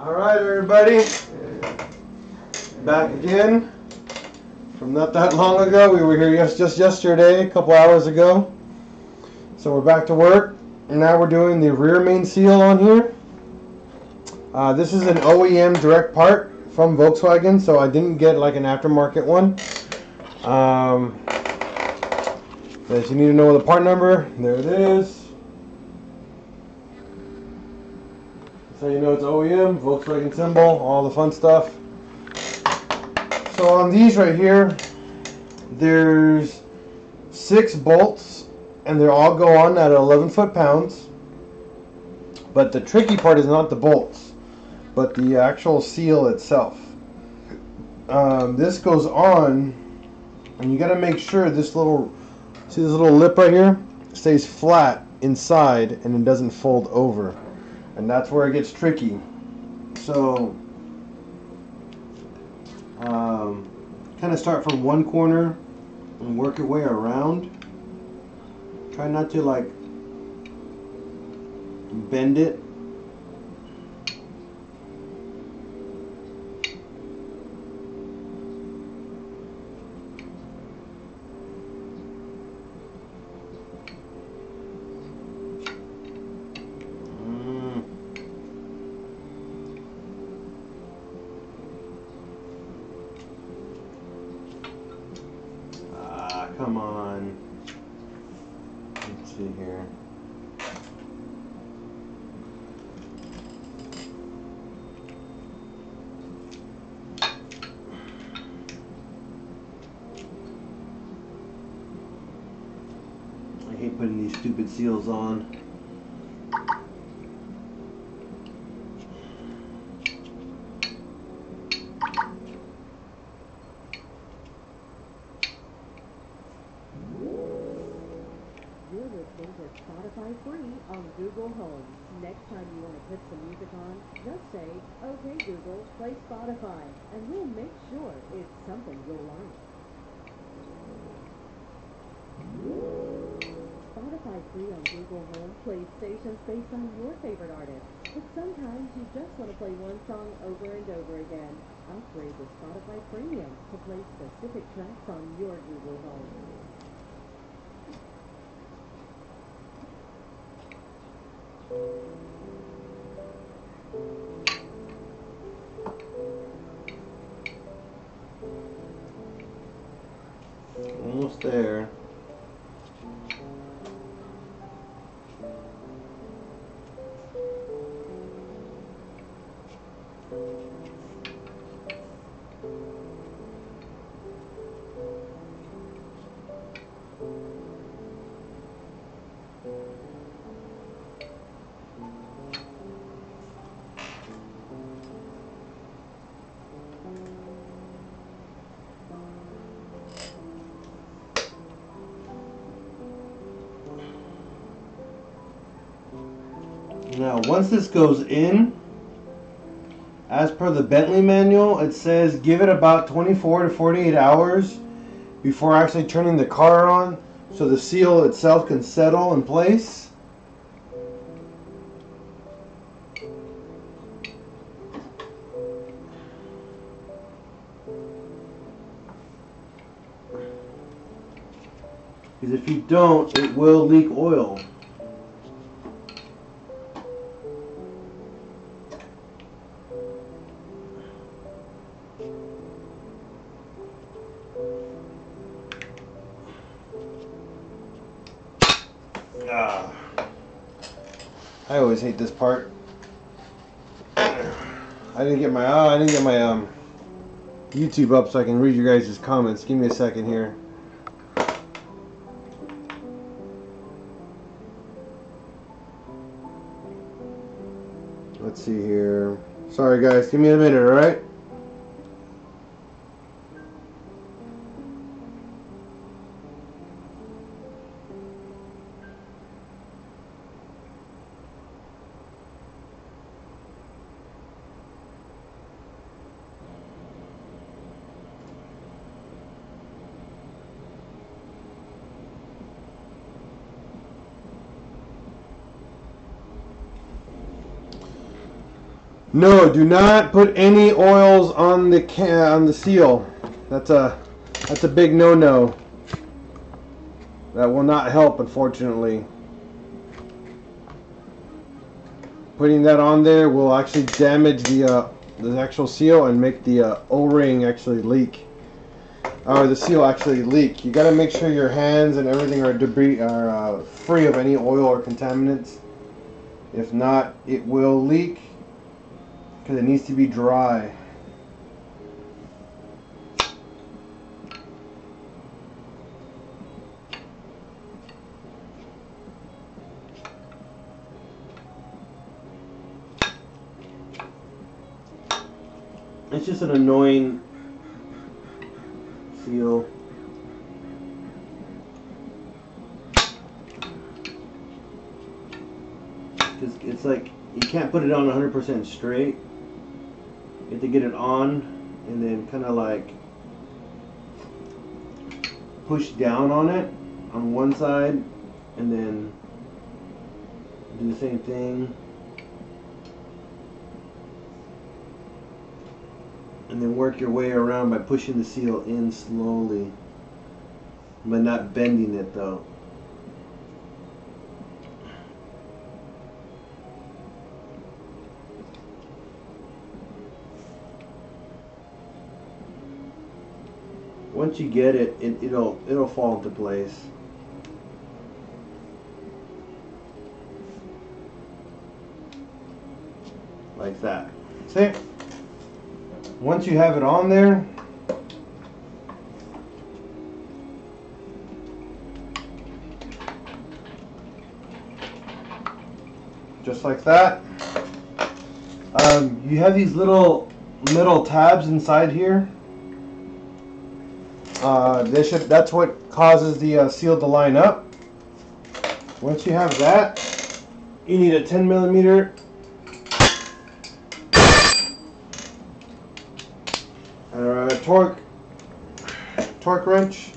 Alright everybody, back again from not that long ago. We were here just yesterday, a couple hours ago. So we're back to work, and now we're doing the rear main seal on here. This is an OEM direct part from Volkswagen, so I didn't get like an aftermarket one. But you need to know the part number. There it is. So you know it's OEM, Volkswagen symbol, all the fun stuff. So on these right here, there's 6 bolts, and they all go on at 11 foot-pounds. But the tricky part is not the bolts, but the actual seal itself. This goes on, and you got to make sure this little, see this little lip right here, stays flat inside and it doesn't fold over. And that's where it gets tricky. So, kind of start from one corner and work your way around. Try not to like bend it. Come on. Let's see here. I hate putting these stupid seals on. You're listening to Spotify free on Google Home. Next time you want to put some music on, just say, "Okay Google, play Spotify," and we'll make sure it's something you'll like. Spotify free on Google Home plays stations based on your favorite artist. But sometimes you just want to play one song over and over again. Upgrade to Spotify Premium to play specific tracks on your Google Home. Almost there. Now, once this goes in, as per the Bentley manual, it says give it about 24 to 48 hours before actually turning the car on so the seal itself can settle in place. Because if you don't, it will leak oil. I always hate this part. I didn't get my YouTube up so I can read your guys' comments. Give me a second here. Let's see here. Sorry guys, give me a minute, alright? No, do not put any oils on the seal. That's a big no-no. That will not help, unfortunately. Putting that on there will actually damage the actual seal and make the O-ring actually leak, or the seal actually leak. You got to make sure your hands and everything are free of any oil or contaminants. If not, it will leak because it needs to be dry. It's just an annoying seal. Because it's like you can't put it on 100% straight. You have to get it on and then kind of like push down on it on one side and then do the same thing. And then work your way around by pushing the seal in slowly, but not bending it though. Once you get it, it'll fall into place. Like that. See? Once you have it on there, just like that, you have these little metal tabs inside here. That's what causes the seal to line up. Once you have that, you need a 10mm torque wrench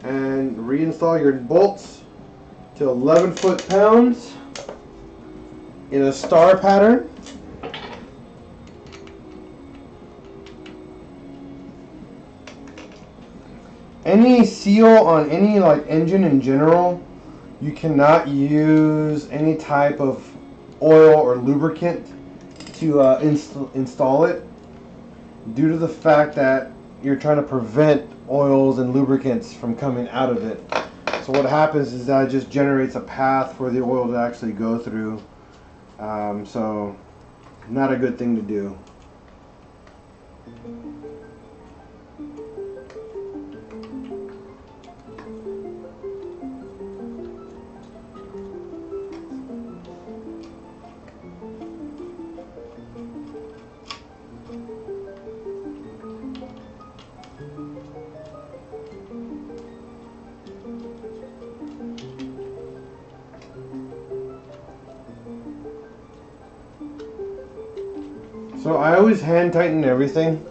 and reinstall your bolts to 11 foot-pounds in a star pattern. Any seal on any engine in general, you cannot use any type of oil or lubricant to install it, due to the fact that you're trying to prevent oils and lubricants from coming out of it. So what happens is that it just generates a path for the oil to actually go through. So not a good thing to do. So I always hand tighten everything.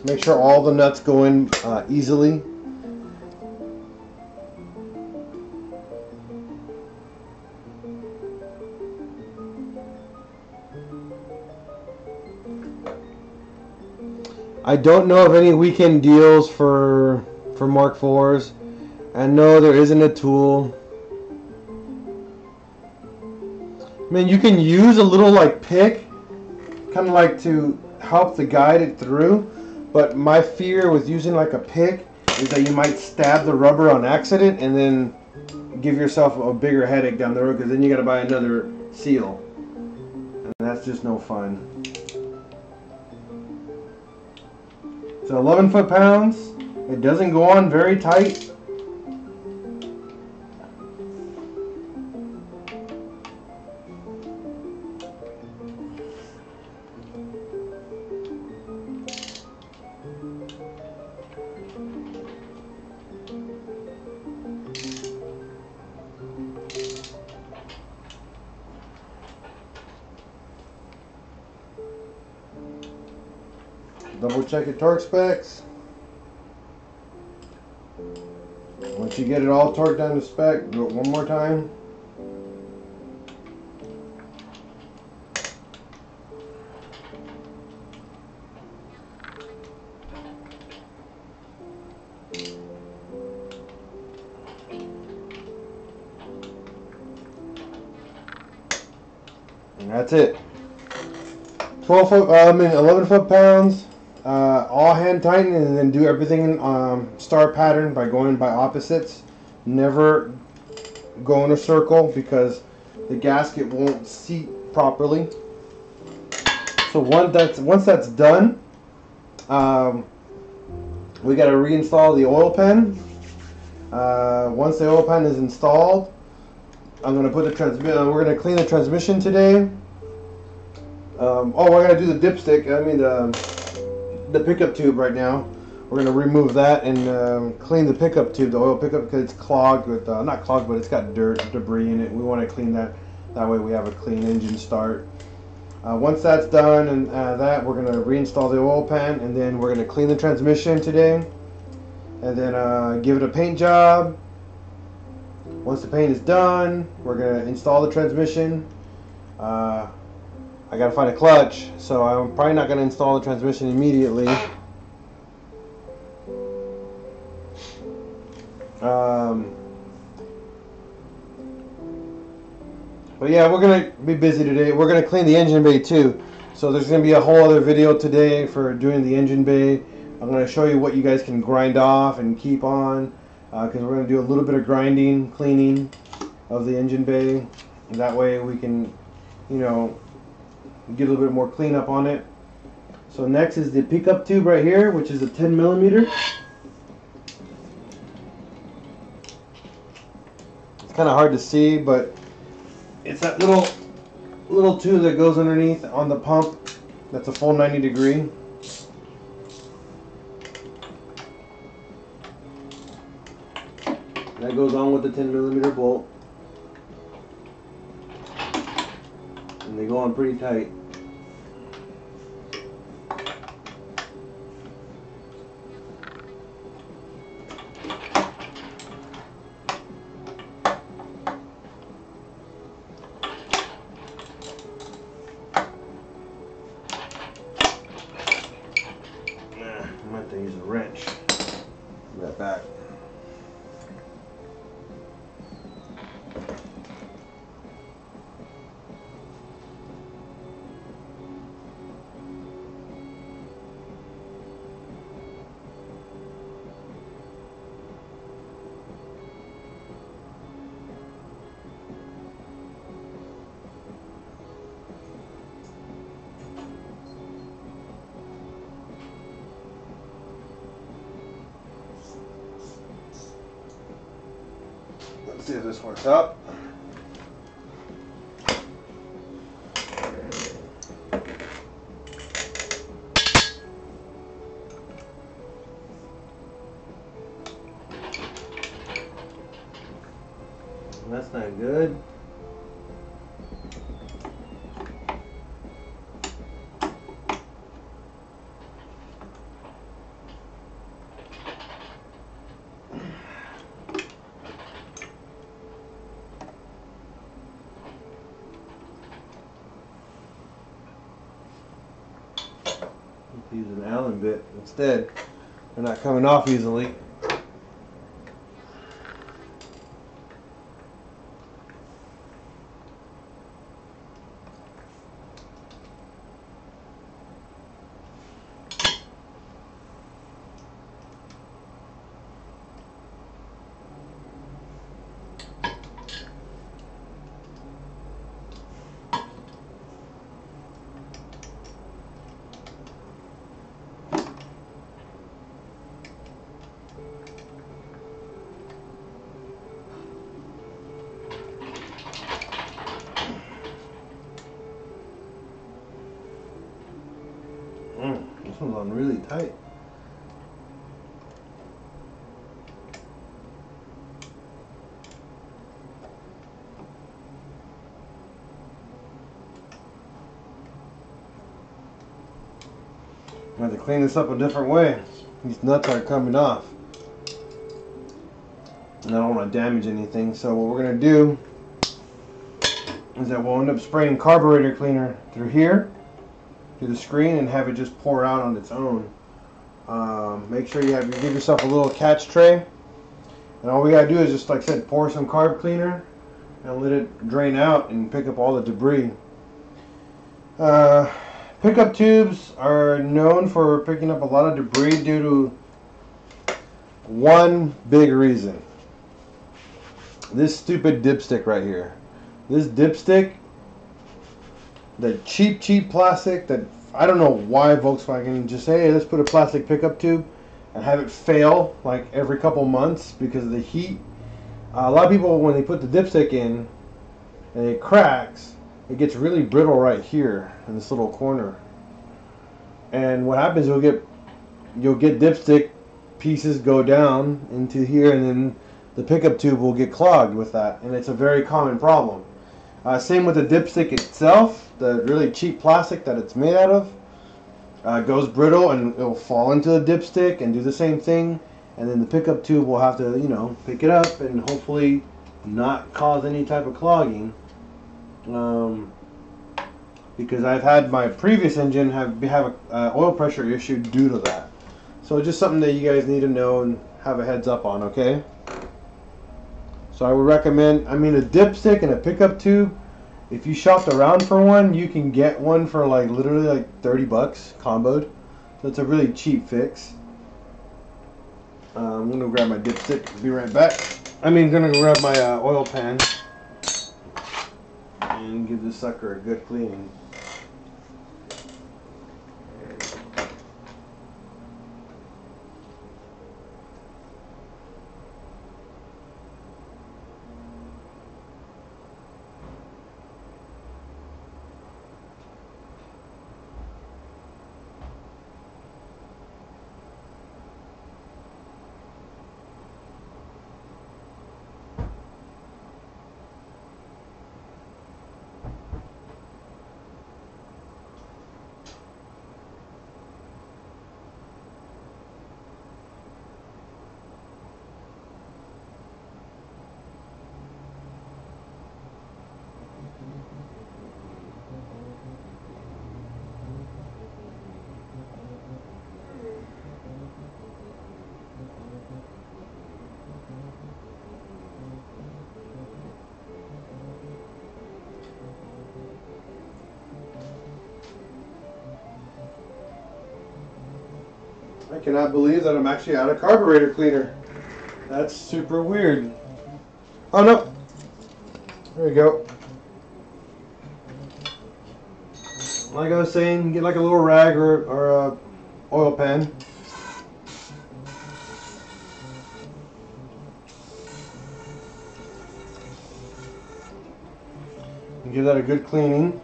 Make sure all the nuts go in easily. I don't know of any weekend deals for Mark IVs. I know there isn't a tool. I mean, you can use a little pick, kind of to help to guide it through, but my fear with using a pick is that you might stab the rubber on accident and then give yourself a bigger headache down the road, because then you got to buy another seal, and that's just no fun. So 11 foot-pounds, it doesn't go on very tight. Double check your torque specs. Once you get it all torqued down to spec, do it one more time. And that's it. 11 foot-pounds. All hand tighten and then do everything in star pattern by going by opposites. Never go in a circle because the gasket won't seat properly. So once that's done, we got to reinstall the oil pan. Once the oil pan is installed, I'm going to put the transmission. We're going to clean the transmission today. We're going to do the dipstick. I mean the pickup tube right now. We're going to remove that and clean the pickup tube, the oil pickup, because it's clogged with not clogged, but it's got dirt, debris in it. We want to clean that. That way we have a clean engine start. Once that's done and we're going to reinstall the oil pan, and then we're going to clean the transmission today, and then give it a paint job. Once the paint is done, we're going to install the transmission. I got to find a clutch, so I'm probably not going to install the transmission immediately. But yeah, we're going to be busy today. We're going to clean the engine bay too. So there's going to be a whole other video today for doing the engine bay. I'm going to show you what you guys can grind off and keep on. Because we're going to do a little bit of grinding, cleaning of the engine bay. And that way we can, you know, get a little bit more cleanup on it. So next is the pickup tube right here, which is a 10 millimeter. It's kind of hard to see, but it's that little tube that goes underneath on the pump. That's a full 90 degree. That goes on with the 10 millimeter bolt. And they go on pretty tight. I might have to use a wrench. Be right back. Let's see if this works out. That's not good. Use an Allen bit instead. They're not coming off easily. This one's on really tight. I have to clean this up a different way. These nuts are coming off. And I don't want to damage anything, so what we're going to do is that we'll end up spraying carburetor cleaner through here, through the screen, and have it just pour out on its own. Make sure you give yourself a little catch tray, and all we got to do is just, like I said, pour some carb cleaner and let it drain out and pick up all the debris. Pickup tubes are known for picking up a lot of debris due to one big reason. This stupid dipstick right here. This dipstick, the cheap plastic that I don't know why Volkswagen just say, hey, let's put a plastic pickup tube and have it fail like every couple months because of the heat. A lot of people, when they put the dipstick in and it cracks, it gets really brittle right here in this little corner. And what happens, you'll get dipstick pieces go down into here, and then the pickup tube will get clogged with that, and it's a very common problem. Same with the dipstick itself, the really cheap plastic that it's made out of goes brittle and it'll fall into the dipstick and do the same thing, and then the pickup tube will have to, you know, pick it up and hopefully not cause any type of clogging. Because I've had my previous engine have a oil pressure issue due to that. So just something that you guys need to know and have a heads up on, okay? So I would recommend, I mean, a dipstick and a pickup tube, if you shopped around for one, you can get one for like literally like 30 bucks comboed. So it's a really cheap fix. I'm gonna grab my dipstick, be right back. Gonna grab my oil pan and give this sucker a good cleaning. I cannot believe that I'm actually out of carburetor cleaner. That's super weird. Oh no. There we go. Like I was saying, get like a little rag or a oil pan. And give that a good cleaning.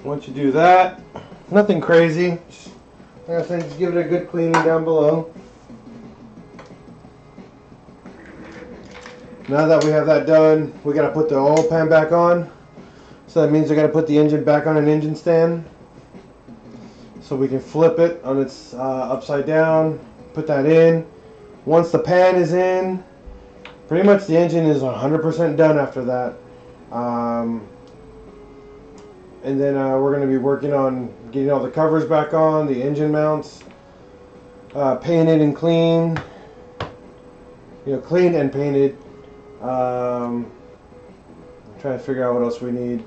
Once you do that, nothing crazy. Like I said, just give it a good cleaning down below. Now that we have that done, we got to put the oil pan back on. So that means we got to put the engine back on an engine stand. So we can flip it on its upside down, put that in. Once the pan is in, pretty much the engine is 100% done after that. And then we're going to be working on getting all the covers back on, the engine mounts, painted and cleaned. Cleaned and painted. I'm trying to figure out what else we need.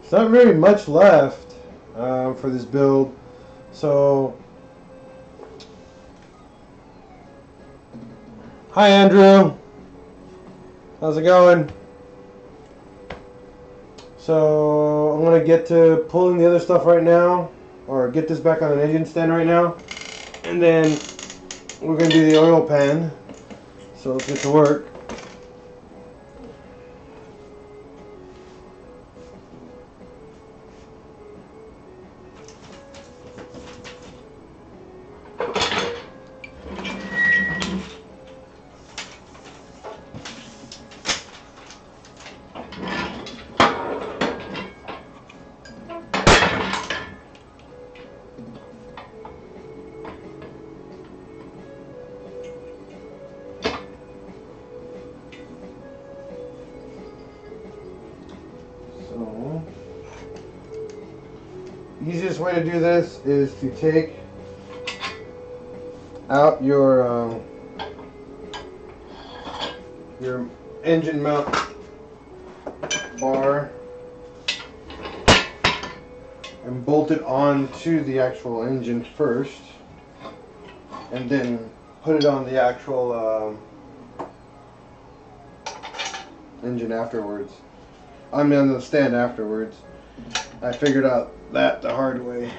There's not very much left for this build. So, hi Andrew. How's it going? So I'm going to get to pulling the other stuff right now, or get this back on an engine stand right now, and then we're going to do the oil pan. So let's get to work. easiest way to do this is to take out your engine mount bar and bolt it onto the actual engine first, and then put it on the actual engine afterwards. I mean, on the stand afterwards. I figured out that the hard way.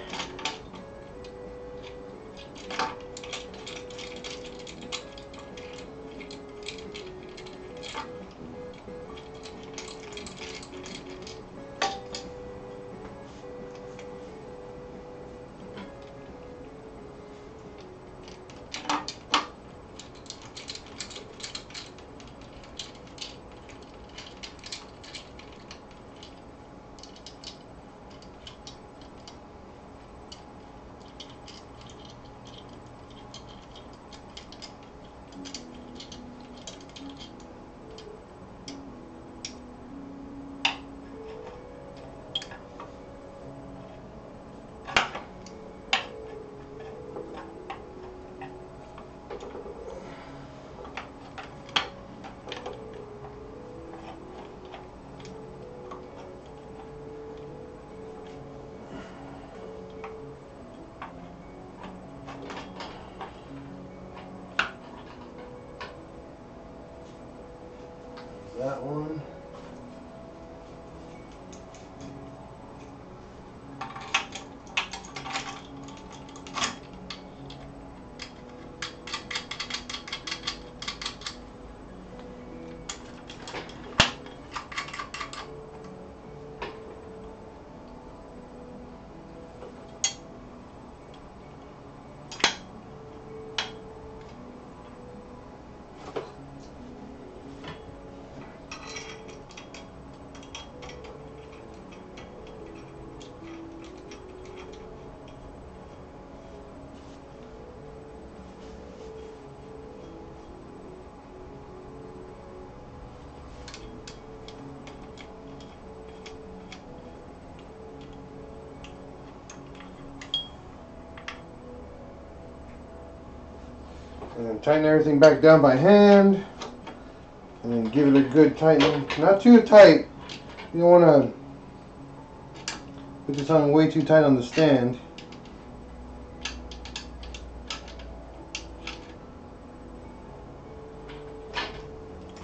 That one. And then tighten everything back down by hand. And then give it a good tightening. Not too tight. You don't want to put this on way too tight on the stand.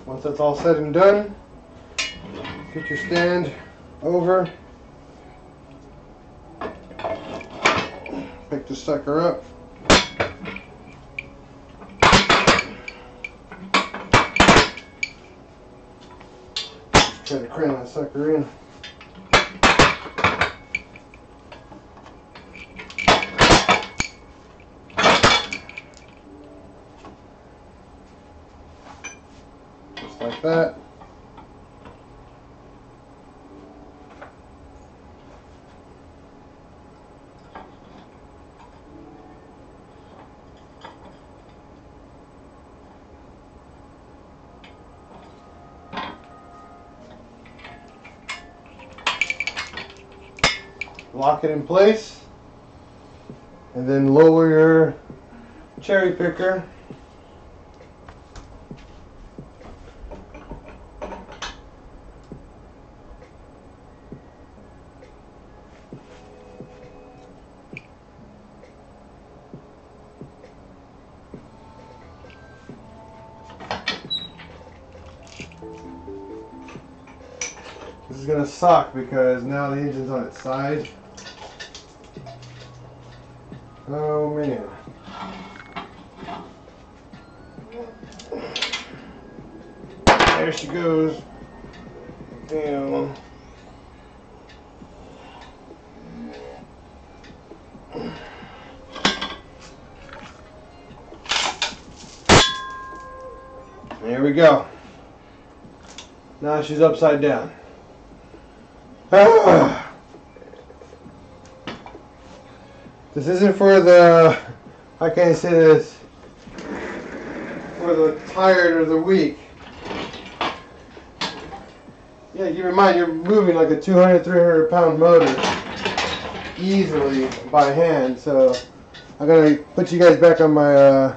Once that's all said and done, get your stand over. Pick the sucker up. Try to cram that sucker in. Just like that. Lock it in place, and then lower your cherry picker. This is going to suck because now the engine's on its side. Oh man. There she goes. Down. There we go. Now she's upside down. This isn't for the, how can I say this, for the tired or the weak. Yeah, keep in mind you're moving like a 200, 300 pound motor. easily by hand. So I'm gonna put you guys back on my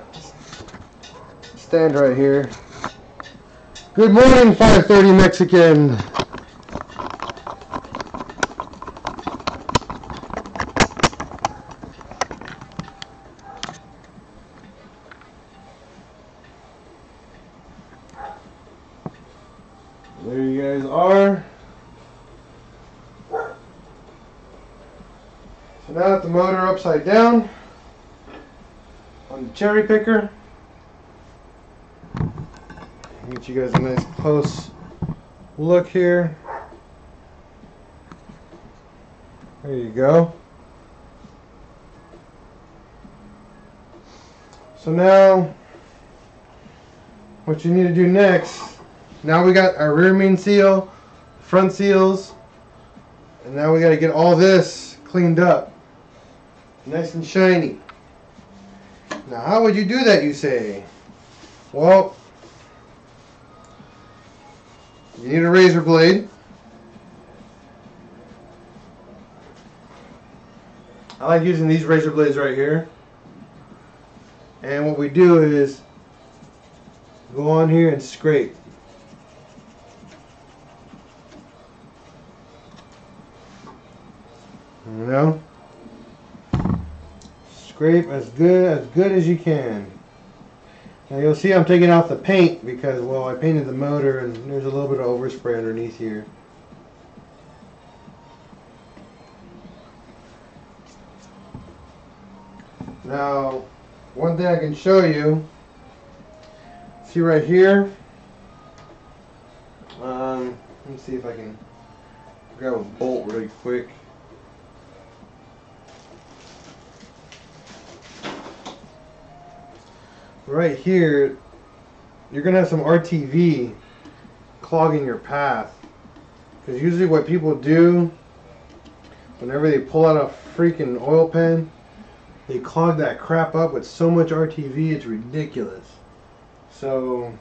stand right here. Good morning, 5:30 Mexican. There you guys are. So now that the motor upside down on the cherry picker, get you guys a nice close look here. There you go. So now what you need to do next, now we got our rear main seal, front seals, and now we got to get all this cleaned up, nice and shiny. Now how would you do that, you say? Well, you need a razor blade. I like using these razor blades right here. And what we do is go on here and scrape. You know? Scrape as good as you can. Now you'll see I'm taking off the paint because, well, I painted the motor and there's a little bit of overspray underneath here. Now, one thing I can show you, see right here, let me see if I can grab a bolt really quick. Right here, you're going to have some RTV clogging your path. Because usually what people do, whenever they pull out a freaking oil pan, they clog that crap up with so much RTV, it's ridiculous. So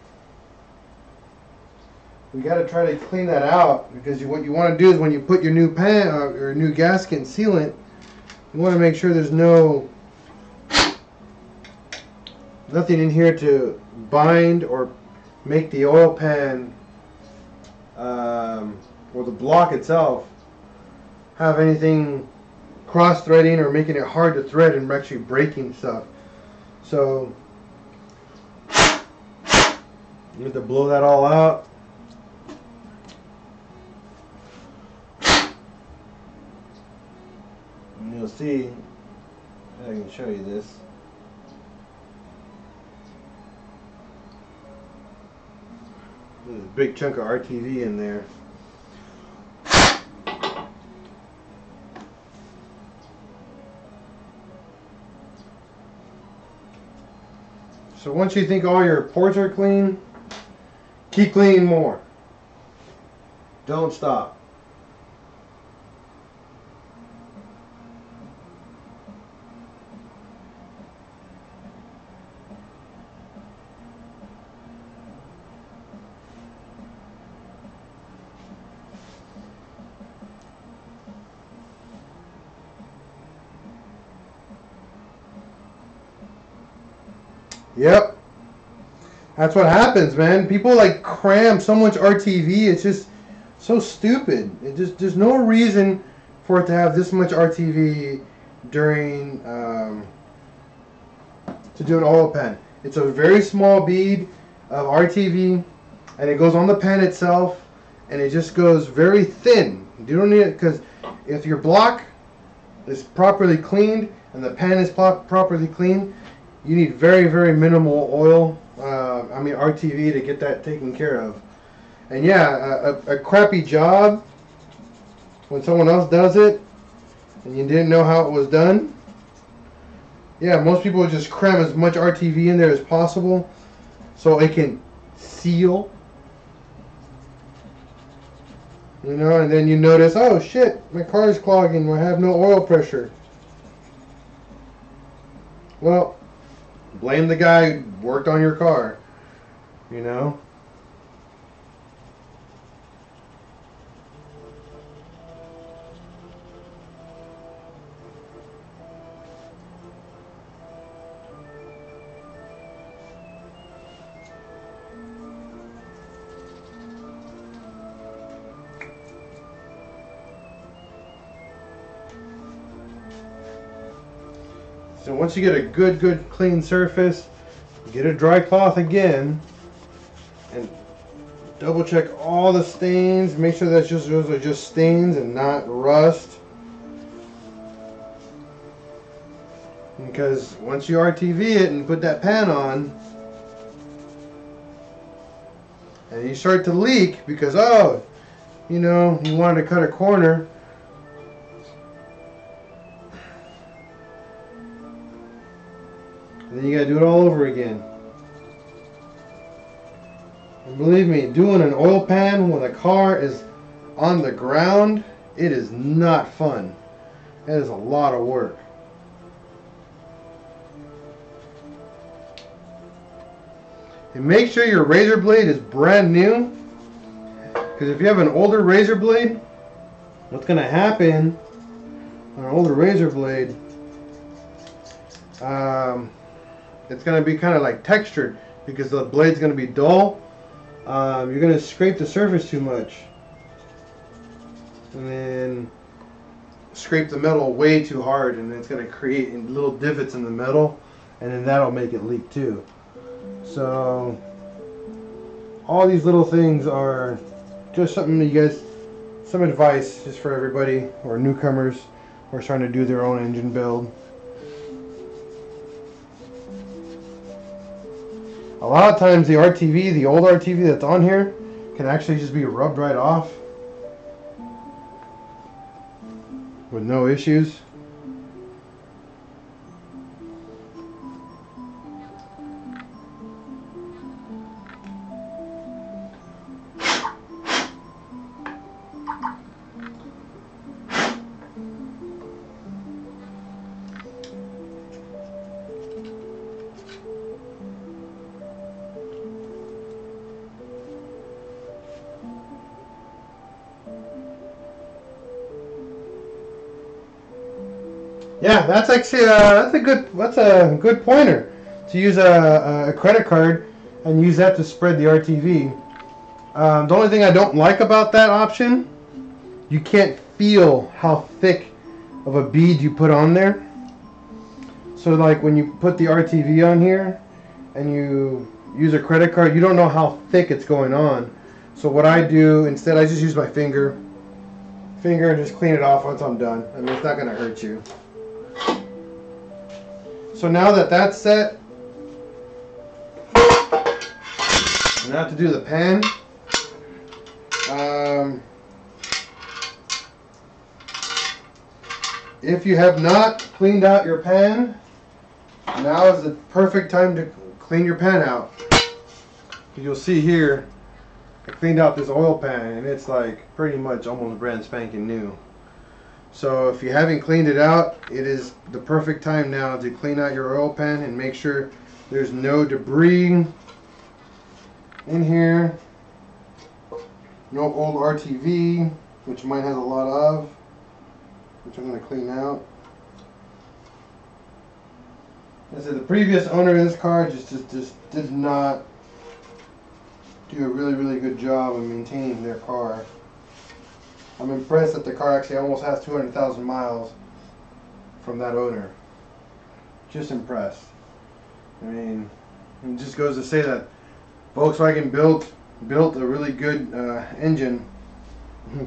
we got to try to clean that out, because what you want to do is when you put your new pan or new gasket and sealant, you want to make sure there's nothing in here to bind or make the oil pan or the block itself have anything cross-threading or making it hard to thread and actually breaking stuff. So you have to blow that all out. And you'll see, I can show you this. There's a big chunk of RTV in there. So once you think all your ports are clean, keep cleaning more. Don't stop. Yep. That's what happens, man. People like cram so much RTV. It's just so stupid. There's no reason for it to have this much RTV during to do an oil pan. It's a very small bead of RTV, and it goes on the pan itself, and it just goes very thin. You don't need it, because if your block is properly cleaned and the pan is properly cleaned, you need very, very minimal oil, RTV to get that taken care of. And yeah, a crappy job, when someone else does it and you didn't know how it was done, yeah, most people would just cram as much RTV in there as possible so it can seal. You know, and then you notice, oh shit, my car's clogging, I have no oil pressure. Well, blame the guy who worked on your car, you know. So once you get a good clean surface, get a dry cloth again and double check all the stains. Make sure that those are just stains and not rust. Because once you RTV it and put that pan on, and you start to leak because, oh, you know, you wanted to cut a corner, and then you gotta do it all over again. And believe me, doing an oil pan when a car is on the ground, it is not fun. It is a lot of work. And make sure your razor blade is brand new, because if you have an older razor blade, what's going to happen on an older razor blade, it's going to be kind of like textured because the blade's going to be dull. You're going to scrape the surface too much and then scrape the metal way too hard, and it's going to create little divots in the metal, and then that'll make it leak too. So all these little things are just something that you guys, some advice just for everybody or newcomers or trying to do their own engine build. A lot of times the RTV, the old RTV that's on here, can actually just be rubbed right off with no issues. Yeah, that's actually that's a good pointer to use a credit card and use that to spread the RTV. The only thing I don't like about that option, you can't feel how thick of a bead you put on there. So like when you put the RTV on here and you use a credit card, you don't know how thick it's going on. So what I do instead, I just use my finger and just clean it off once I'm done. I mean, it's not going to hurt you. So now that that's set, now to do the pan. If you have not cleaned out your pan, now is the perfect time to clean your pan out. You'll see here, I cleaned out this oil pan and it's like pretty much almost brand spanking new. So if you haven't cleaned it out, it is the perfect time now to clean out your oil pan and make sure there's no debris in here. No old RTV, which mine has a lot of, which I'm going to clean out. As I said, the previous owner of this car just did not do a really good job of maintaining their car. I'm impressed that the car actually almost has 200,000 miles from that owner. Just impressed. I mean, it just goes to say that Volkswagen built a really good engine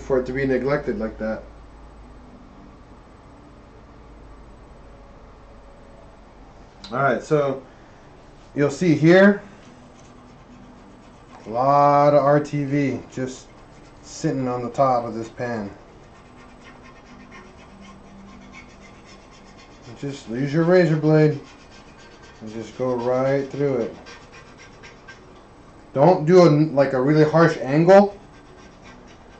for it to be neglected like that. Alright, so you'll see here a lot of RTV just sitting on the top of this pan. Just use your razor blade and just go right through it. Don't do like a really harsh angle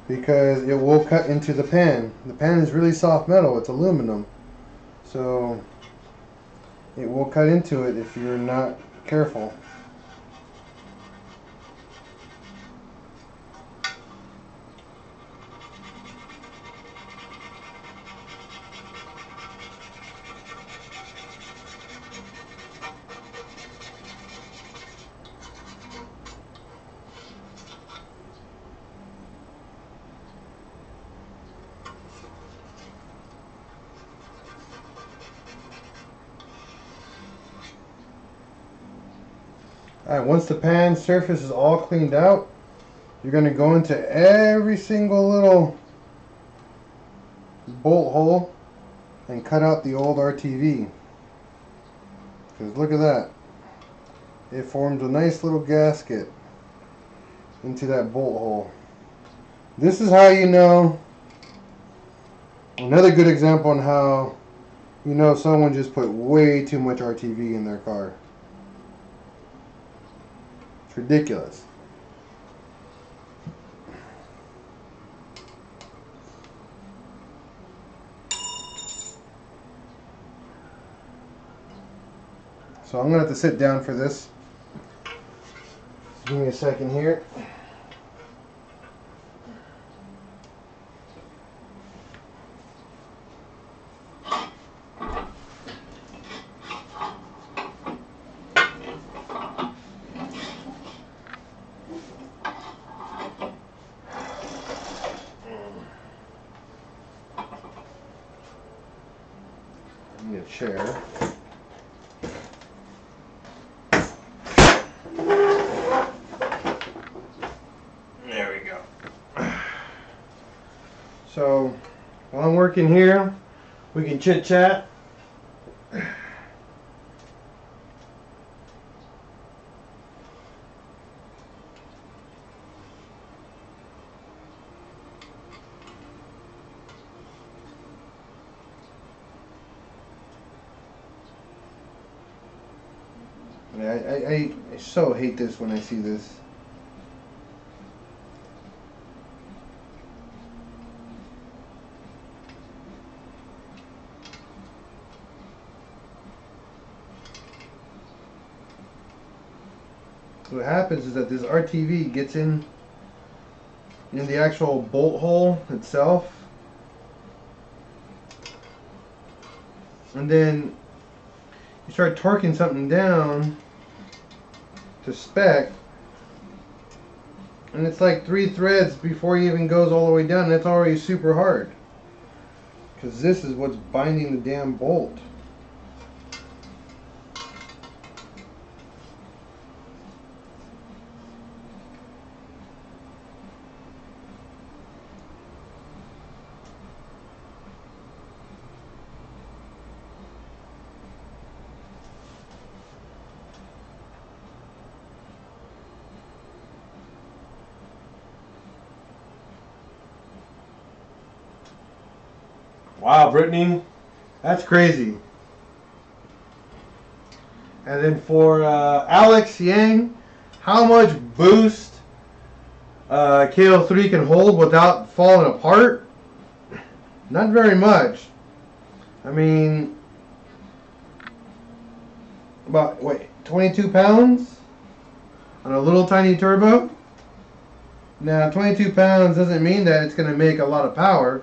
because it will cut into the pan. The pan is really soft metal, it's aluminum. So it will cut into it if you're not careful. Alright, once the pan surface is all cleaned out, you're going to go into every single little bolt hole and cut out the old RTV. Because look at that. It forms a nice little gasket into that bolt hole. This is how you know, another good example on how you know someone just put way too much RTV in their car. It's ridiculous. So I'm going to have to sit down for this. Give me a second here. I need a chair. There we go. So while I'm working here, we can chit chat. I so hate this when I see this. What happens is that this RTV gets in the actual bolt hole itself, and then you start torquing something down to spec, and it's like 3 threads before it even goes all the way down, and it's already super hard because this is what's binding the damn bolt. Wow, Brittany, that's crazy. And then for Alex Yang, how much boost KO3 can hold without falling apart? Not very much. I mean, about, 22 pounds on a little tiny turbo? Now, 22 pounds doesn't mean that it's going to make a lot of power.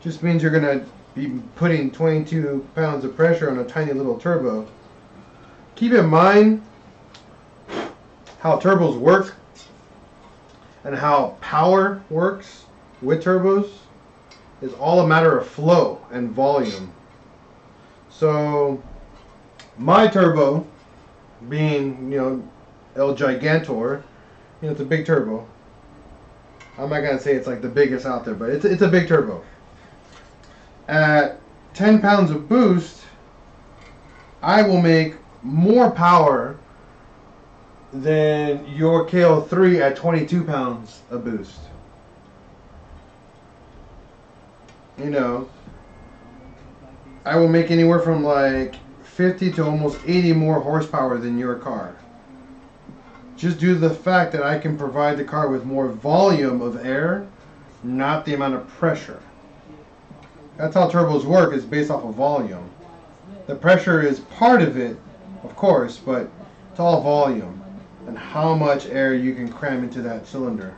Just means you're going to be putting 22 pounds of pressure on a tiny little turbo. Keep in mind how turbos work and how power works with turbos is all a matter of flow and volume. So my turbo being, El Gigantor, it's a big turbo. I'm not going to say it's like the biggest out there, but it's a big turbo. At 10 pounds of boost, I will make more power than your KO3 at 22 pounds of boost. I will make anywhere from like 50 to almost 80 more horsepower than your car. Just due to the fact that I can provide the car with more volume of air, not the amount of pressure. That's how turbos work, is based off of volume. The pressure is part of it, of course, but it's all volume and how much air you can cram into that cylinder.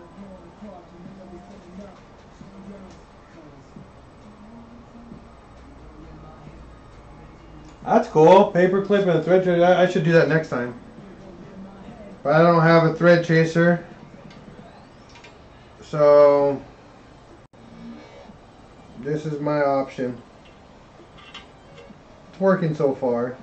That's cool. Paper clip and a thread chaser. I should do that next time. But I don't have a thread chaser. So this is my option. It's working so far.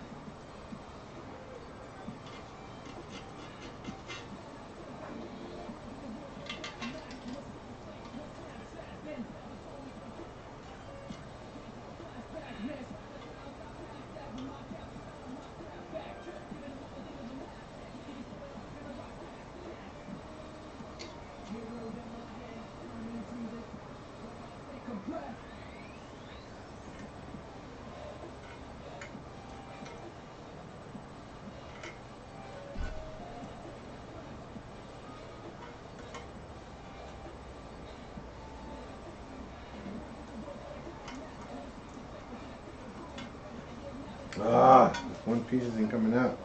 Ah, one piece isn't coming out.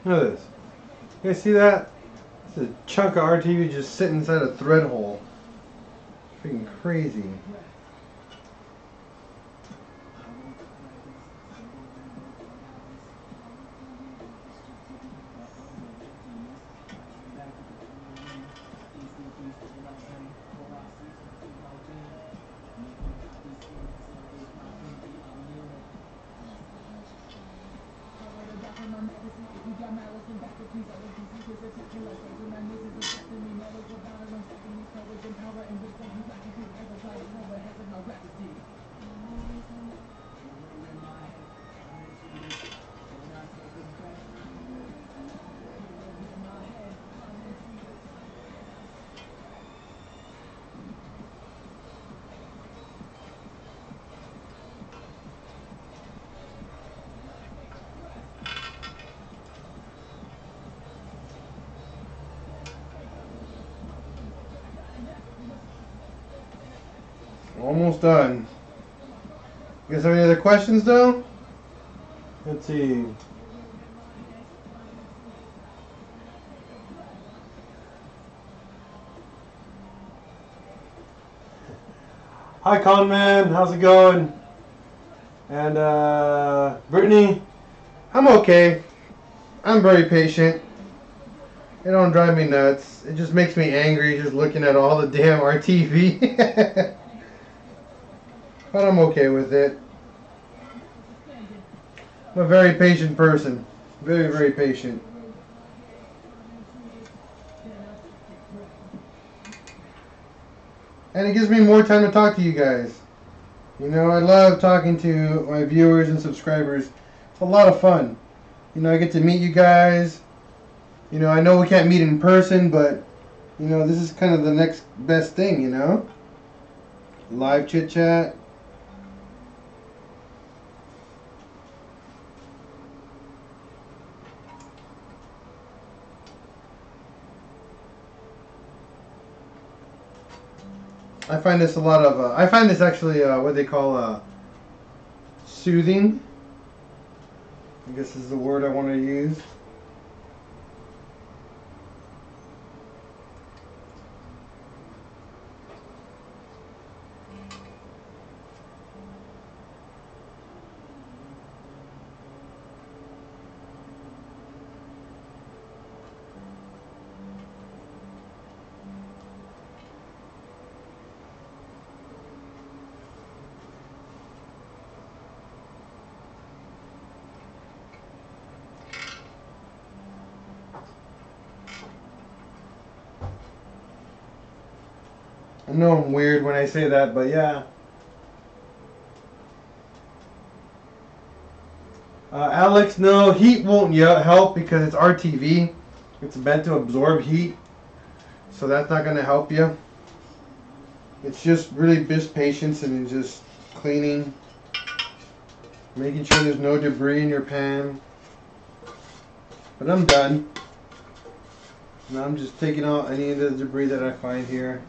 Look at this. You guys see that? It's a chunk of RTV just sitting inside a thread hole. Freaking crazy. Almost done. You guys have any other questions though? Let's see. Hi Conman, how's it going? And Brittany, I'm okay. I'm very patient. It don't drive me nuts. It just makes me angry just looking at all the damn RTV. But I'm okay with it. I'm a very patient person. Very, very patient. And it gives me more time to talk to you guys. You know, I love talking to my viewers and subscribers. It's a lot of fun. You know, I get to meet you guys. You know, I know we can't meet in person, but, you know, this is kind of the next best thing, you know? Live chit chat. I find this a lot of, I find this actually what they call soothing. I guess is the word I want to use. I know I'm weird when I say that, but yeah. Alex, no, heat won't help because it's RTV. It's meant to absorb heat. So that's not going to help you. It's just really just patience and just cleaning. Making sure there's no debris in your pan. But I'm done. Now I'm just taking out any of the debris that I find here.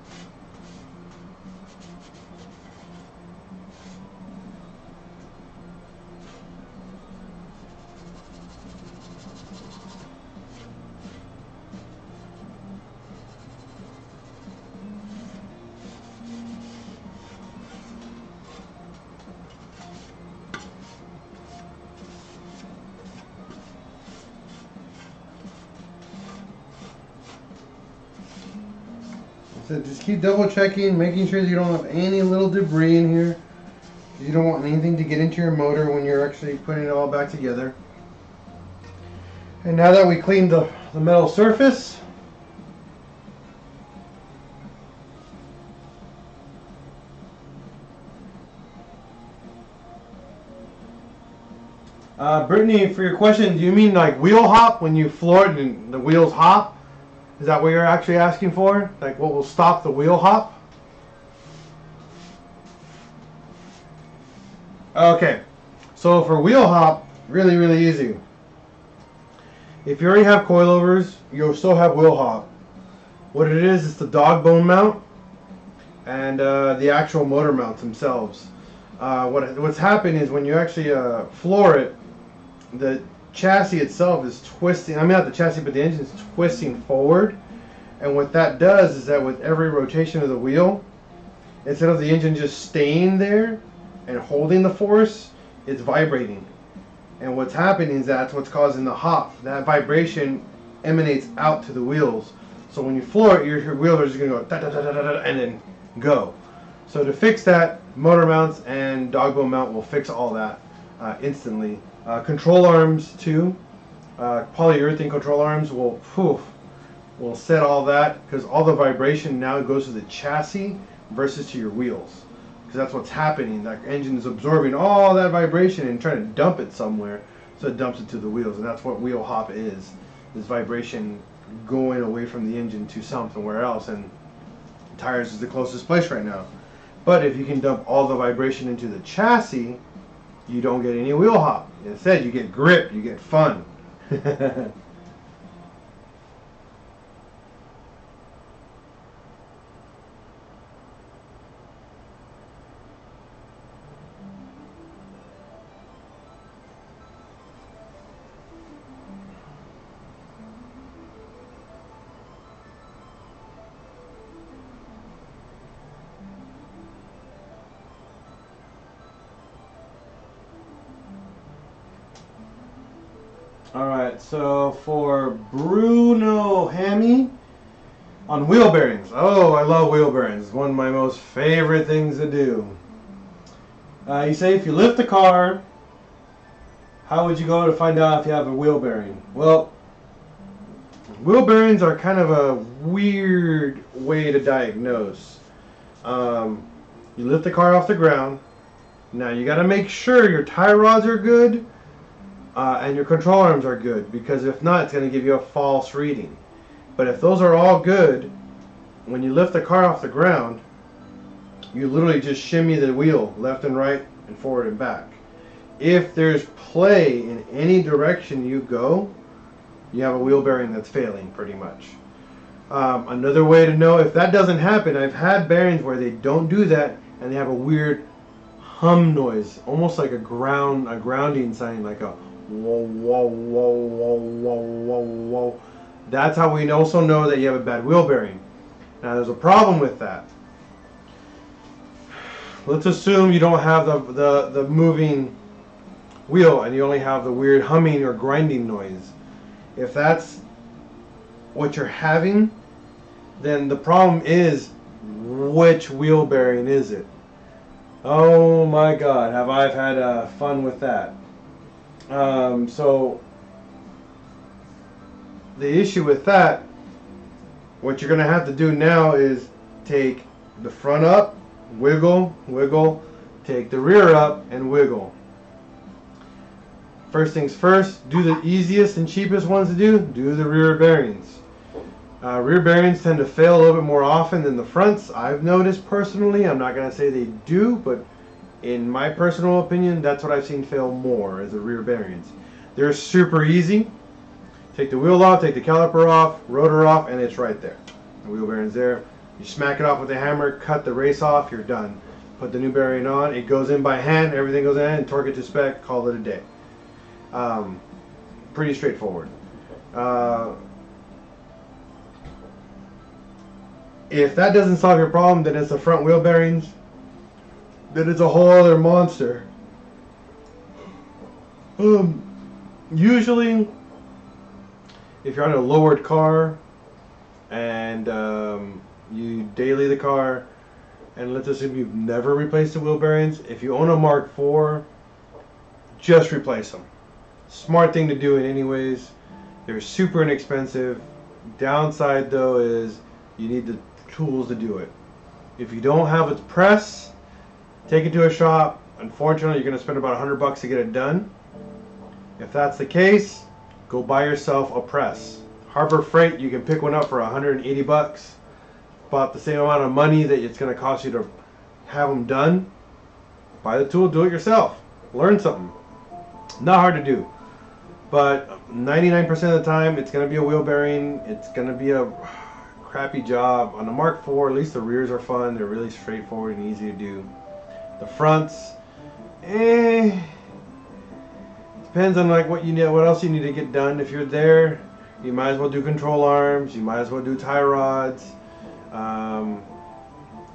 So just keep double checking, making sure that you don't have any little debris in here. You don't want anything to get into your motor when you're actually putting it all back together. And now that we cleaned the metal surface, Brittany, for your question, do you mean like wheel hop when you floor it and the wheels hop? Is that what you're actually asking for? Like what will stop the wheel hop? Okay, so for wheel hop, really, really easy. If you already have coilovers, you'll still have wheel hop. What it is, it's the dog bone mount. and the actual motor mounts themselves. What's happened is when you actually floor it, the chassis itself is twisting. I mean, not the chassis, but the engine is twisting forward. And what that does is that with every rotation of the wheel, instead of the engine just staying there and holding the force, it's vibrating. And what's happening is that's what's causing the hop. That vibration emanates out to the wheels. So when you floor it, your wheels are just going to go da, da, da, da, da, da, and then go. So to fix that, motor mounts and dog bone mount will fix all that instantly. Control arms too. Polyurethane control arms will set all that, because all the vibration now goes to the chassis versus to your wheels. Because that's what's happening. That engine is absorbing all that vibration and trying to dump it somewhere, so it dumps it to the wheels. And that's what wheel hop is vibration going away from the engine to somewhere else. And tires is the closest place right now. But if you can dump all the vibration into the chassis, you don't get any wheel hop. Instead, you get grip, you get fun. Alright, so for Bruno Hammy on wheel bearings. Oh, I love wheel bearings. One of my most favorite things to do. You say if you lift the car, how would you go to find out if you have a wheel bearing? Well, wheel bearings are kind of a weird way to diagnose. You lift the car off the ground. Now you got to make sure your tie rods are good. And your control arms are good, because if not, it's going to give you a false reading. But if those are all good, when you lift the car off the ground, you literally just shimmy the wheel left and right and forward and back. If there's play in any direction you go, you have a wheel bearing that's failing pretty much. Another way to know if that doesn't happen, I've had bearings where they don't do that and they have a weird hum noise, almost like a grounding sign, like a whoa, whoa, whoa, whoa, whoa, whoa, whoa. That's how we also know that you have a bad wheel bearing. Now there's a problem with that. Let's assume you don't have the moving wheel and you only have the weird humming or grinding noise. If that's what you're having, then the problem is, which wheel bearing is it? Oh my God, have I had fun with that. So the issue with that, what you're going to have to do now is take the front up, wiggle, wiggle, take the rear up and wiggle. First things first, do the easiest and cheapest ones to do the rear bearings. Rear bearings tend to fail a little bit more often than the fronts, I've noticed personally. I'm not going to say they do, but in my personal opinion, that's what I've seen fail more, is the rear bearings. They're super easy. Take the wheel off, take the caliper off, rotor off, and it's right there. The wheel bearing's there. You smack it off with a hammer, cut the race off, you're done. Put the new bearing on, it goes in by hand, everything goes in, and torque it to spec, call it a day. Pretty straightforward. If that doesn't solve your problem, then it's the front wheel bearings. Then it's a whole other monster. Usually, if you're on a lowered car and you daily the car, and let's assume you've never replaced the wheel bearings, if you own a Mark IV, just replace them. Smart thing to do in anyways. They're super inexpensive. Downside though is you need the tools to do it. If you don't have a press, take it to a shop. Unfortunately, you're going to spend about $100 to get it done. If that's the case, go buy yourself a press. Harbor Freight, you can pick one up for $180. About the same amount of money that it's going to cost you to have them done. Buy the tool, do it yourself. Learn something. Not hard to do. But 99% of the time, it's going to be a wheel bearing. It's going to be a crappy job. On the Mark IV, at least the rears are fun. They're really straightforward and easy to do. The fronts, depends on like what you need, what else you need to get done. If you're there, you might as well do control arms. You might as well do tie rods.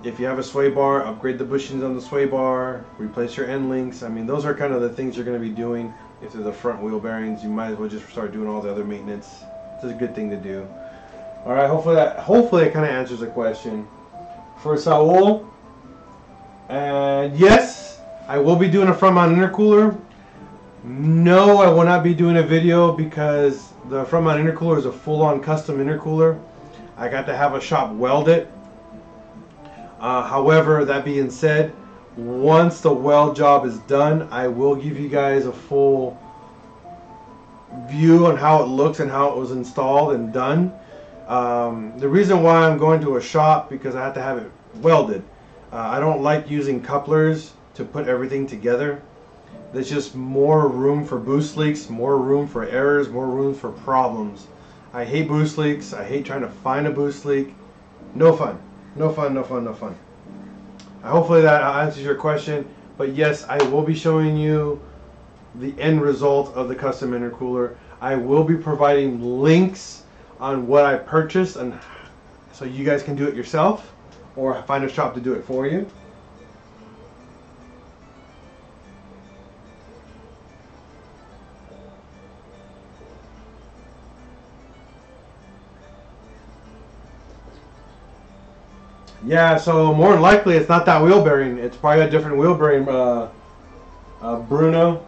If you have a sway bar, upgrade the bushings on the sway bar. Replace your end links. I mean, those are kind of the things you're going to be doing. If they're the front wheel bearings, you might as well just start doing all the other maintenance. It's a good thing to do. All right, hopefully that kind of answers the question. For Saul, yes, I will be doing a front mount intercooler. No, I will not be doing a video because the front mount intercooler is a full-on custom intercooler. I got to have a shop weld it. However, that being said, once the weld job is done, I will give you guys a full view on how it looks and how it was installed and done. The reason why I'm going to a shop because I have to have it welded. I don't like using couplers to put everything together. There's just more room for boost leaks, more room for errors, more room for problems. I hate boost leaks. I hate trying to find a boost leak. No fun. No fun, no fun, no fun. Hopefully that answers your question. But yes, I will be showing you the end result of the custom intercooler. I will be providing links on what I purchased, and so you guys can do it yourself or find a shop to do it for you. Yeah, so more than likely it's not that wheel bearing. It's probably a different wheel bearing, Bruno.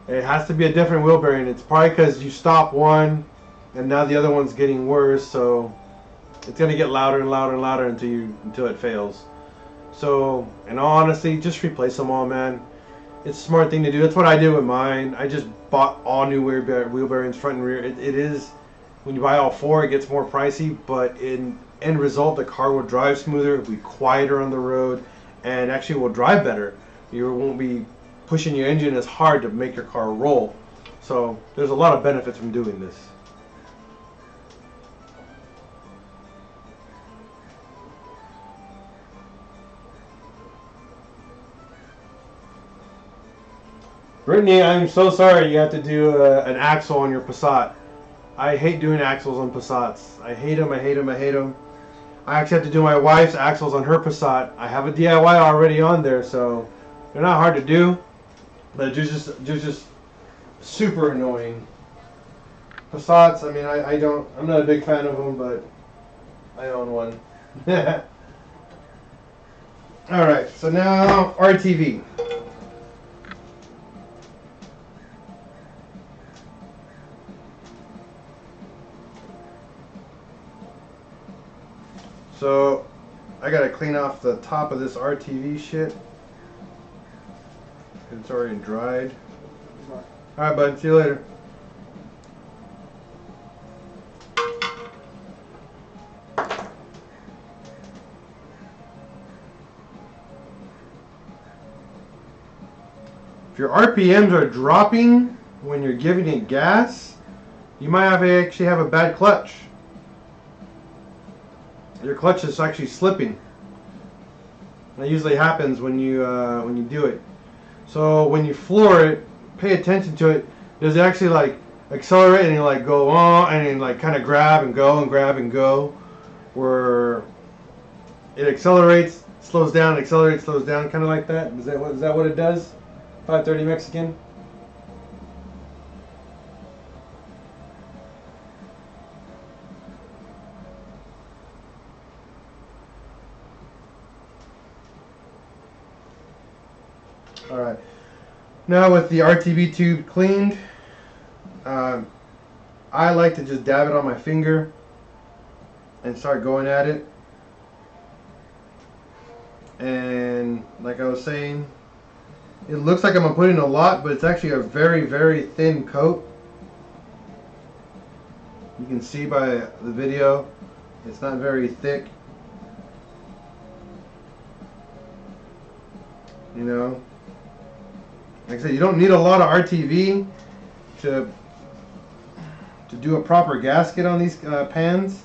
It has to be a different wheel bearing. It's probably because you stop one and now the other one's getting worse, so it's gonna get louder and louder and louder until it fails. So, in all honesty, just replace them all, man. It's a smart thing to do. That's what I did with mine. I just bought all new wheel bearings, front and rear. It is, when you buy all four, it gets more pricey, but in end result, the car will drive smoother, it'll be quieter on the road, and actually will drive better. You won't be pushing your engine as hard to make your car roll. So there's a lot of benefits from doing this. Brittany, I'm so sorry you have to do an axle on your Passat. I hate doing axles on Passats. I hate them, I hate them, I hate them. I actually have to do my wife's axles on her Passat. I have a DIY already on there, so they're not hard to do, but they're just super annoying. Passats, I mean, I'm not a big fan of them, but I own one. Alright, so now RTV. So I gotta clean off the top of this RTV shit. It's already dried. Alright, bud, see you later. If your RPMs are dropping when you're giving it gas, you might actually have a bad clutch. Your clutch is actually slipping. That usually happens when you do it. So when you floor it, pay attention to it. Does it actually like accelerate and you like go on and like kind of grab and go and grab and go, where it accelerates, slows down, accelerates, slows down, kind of like that? Is that what it does? 530 Mexican. Alright, now with the RTV tube cleaned, I like to just dab it on my finger and start going at it. And like I was saying, it looks like I'm putting a lot, but it's actually a very, very thin coat. You can see by the video, it's not very thick. You know? Like I said, you don't need a lot of RTV to do a proper gasket on these pans.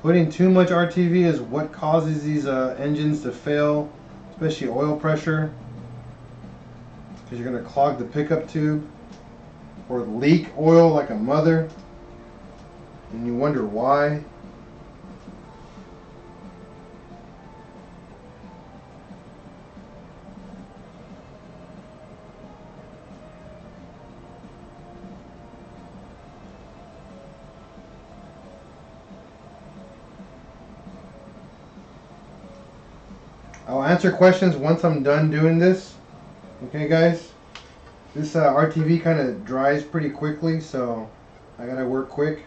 Putting too much RTV is what causes these engines to fail, especially oil pressure, because you're going to clog the pickup tube or leak oil like a mother, and you wonder why. I'll answer questions once I'm done doing this. Okay, guys? This RTV kind of dries pretty quickly, so I gotta work quick.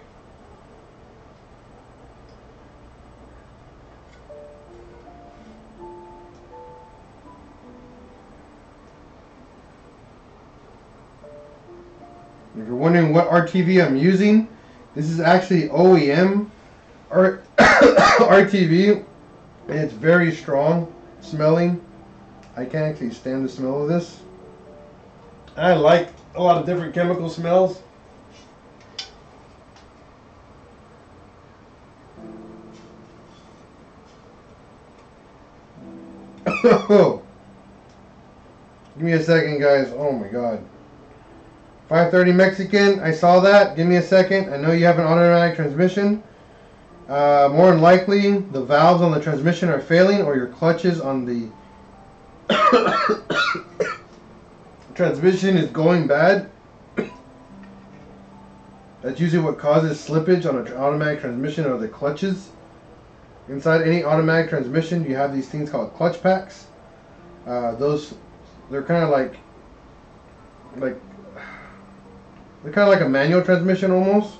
If you're wondering what RTV I'm using, this is actually OEM RTV, and it's very strong smelling. I can't actually stand the smell of this. I like a lot of different chemical smells. Give me a second, guys. Oh my god. 530 Mexican, I saw that. Give me a second. I know you have an automatic transmission. More than likely, the valves on the transmission are failing, or your clutches on the transmission is going bad. That's usually what causes slippage on an automatic transmission, or the clutches. Inside any automatic transmission, you have these things called clutch packs. They're kind of like they're kind of like a manual transmission almost,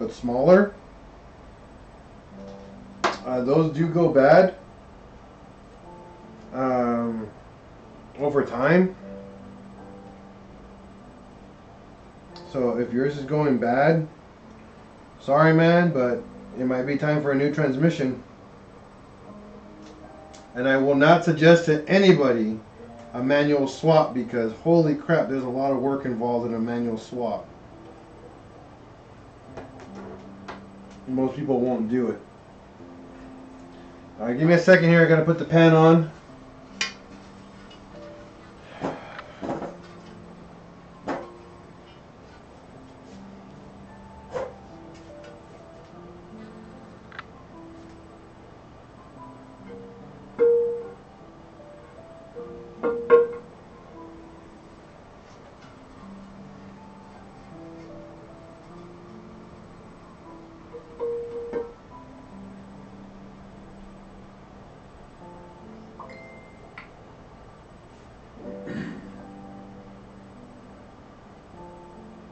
but smaller. Those do go bad over time. So if yours is going bad, sorry man, but it might be time for a new transmission. And I will not suggest to anybody a manual swap, because holy crap, there's a lot of work involved in a manual swap. Most people won't do it. Alright, give me a second here. I gotta put the pan on.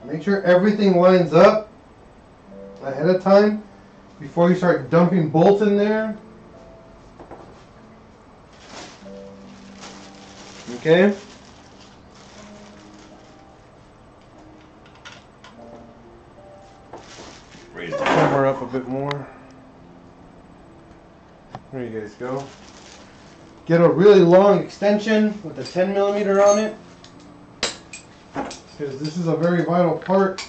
Make sure everything lines up ahead of time before you start dumping bolts in there. Okay? Raise the camera up a bit more. There you guys go. Get a really long extension with a 10mm on it, because this is a very vital part.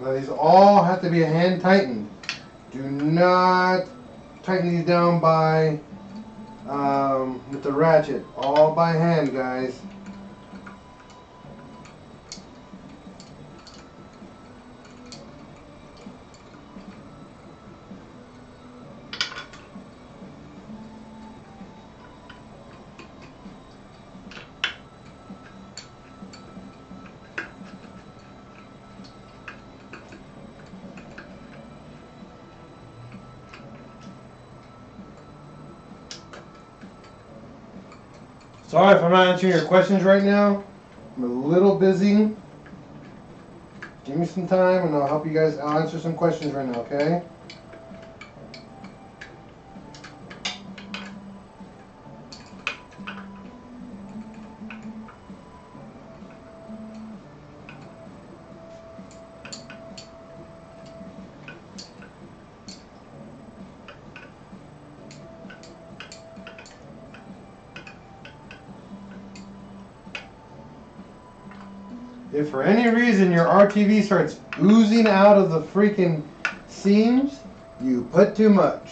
Now these all have to be hand tightened. Do not tighten these down by with the ratchet. All by hand, guys. Sorry if I'm not answering your questions right now. I'm a little busy. Give me some time and I'll help you guys. I'll answer some questions right now, okay? If for any reason your RTV starts oozing out of the freaking seams, you put too much.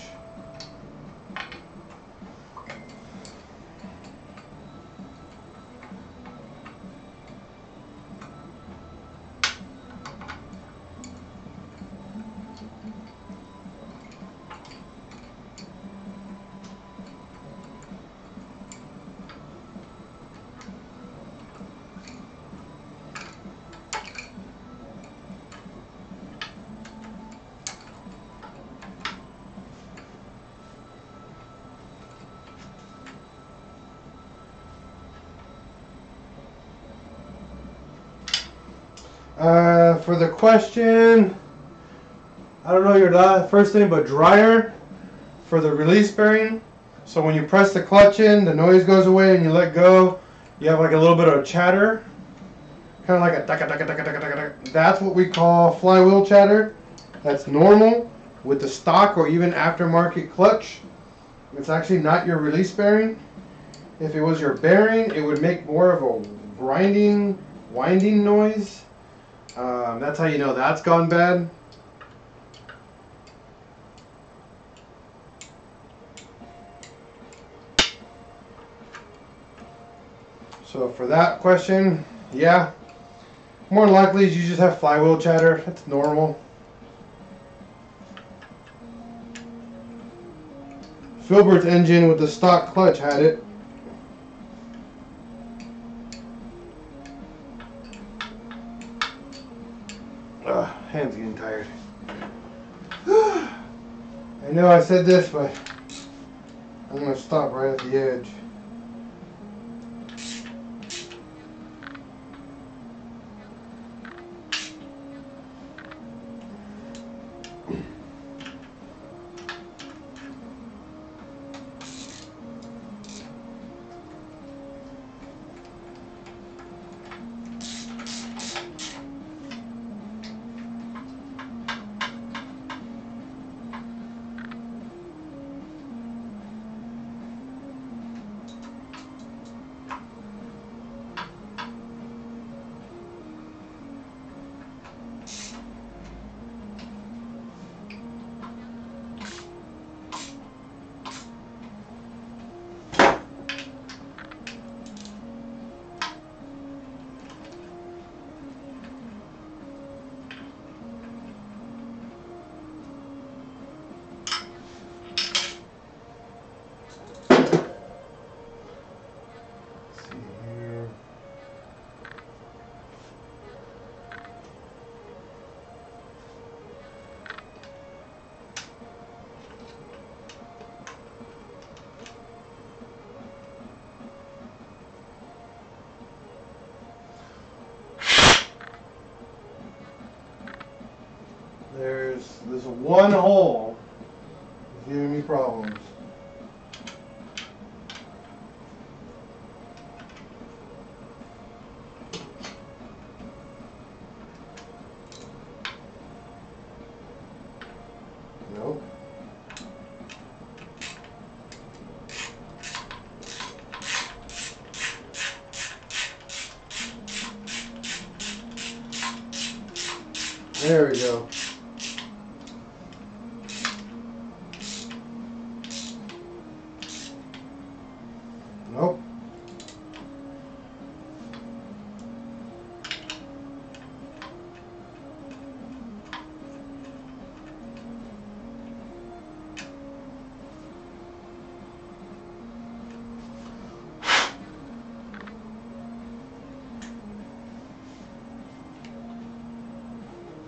For the question, I don't know your first name, but dryer for the release bearing. So when you press the clutch in, the noise goes away and you let go. You have like a little bit of chatter, kind of like a taka taka taka taka taka. That's what we call flywheel chatter. That's normal with the stock or even aftermarket clutch. It's actually not your release bearing. If it was your bearing, it would make more of a grinding, winding noise. That's how you know that's gone bad. So for that question, yeah, more than likely you just have flywheel chatter. That's normal. Filbert's engine with the stock clutch had it. Hands getting tired. I know I said this, but I'm going to stop right at the edge. There's one hole giving me problems. Nope. There we go. Nope.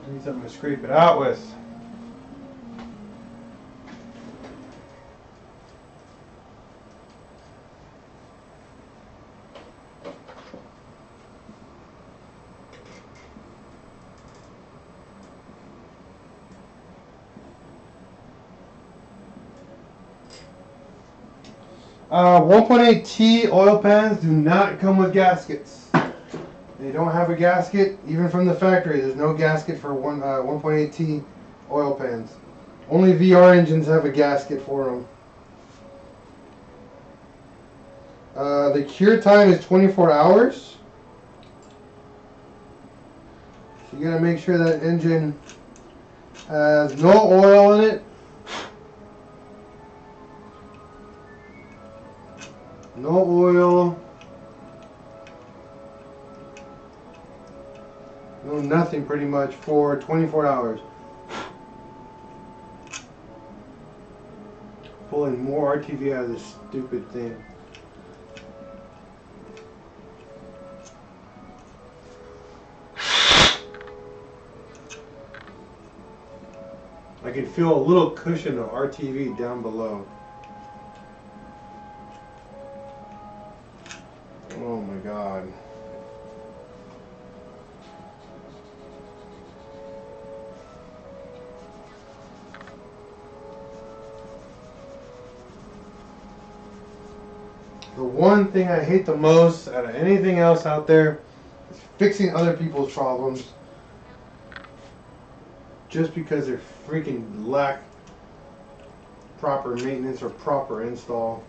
Need something to scrape it out with. Uh, 1.8T oil pans do not come with gaskets. They don't have a gasket, even from the factory. There's no gasket for 1.8T oil pans. Only VR engines have a gasket for them. The cure time is 24 hours. So you gotta make sure that engine has no oil in it. No oil. No nothing pretty much for 24 hours. Pulling more RTV out of this stupid thing. I can feel a little cushion of RTV down below. Oh my God. The one thing I hate the most out of anything else out there is fixing other people's problems just because they freaking lack proper maintenance or proper install.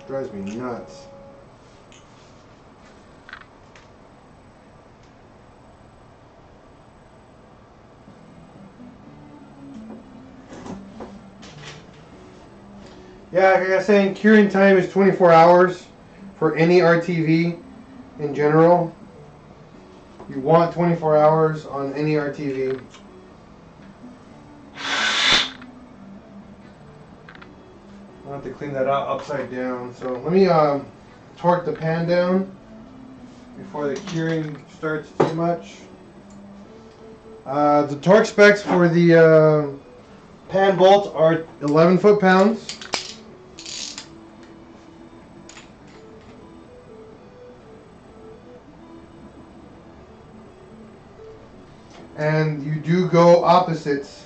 Drives me nuts. Yeah, like I was saying, curing time is 24 hours for any RTV in general. You want 24 hours on any RTV. I'll have to clean that out upside down. So let me torque the pan down before the curing starts too much. The torque specs for the pan bolts are 11 foot-pounds. And you do go opposites.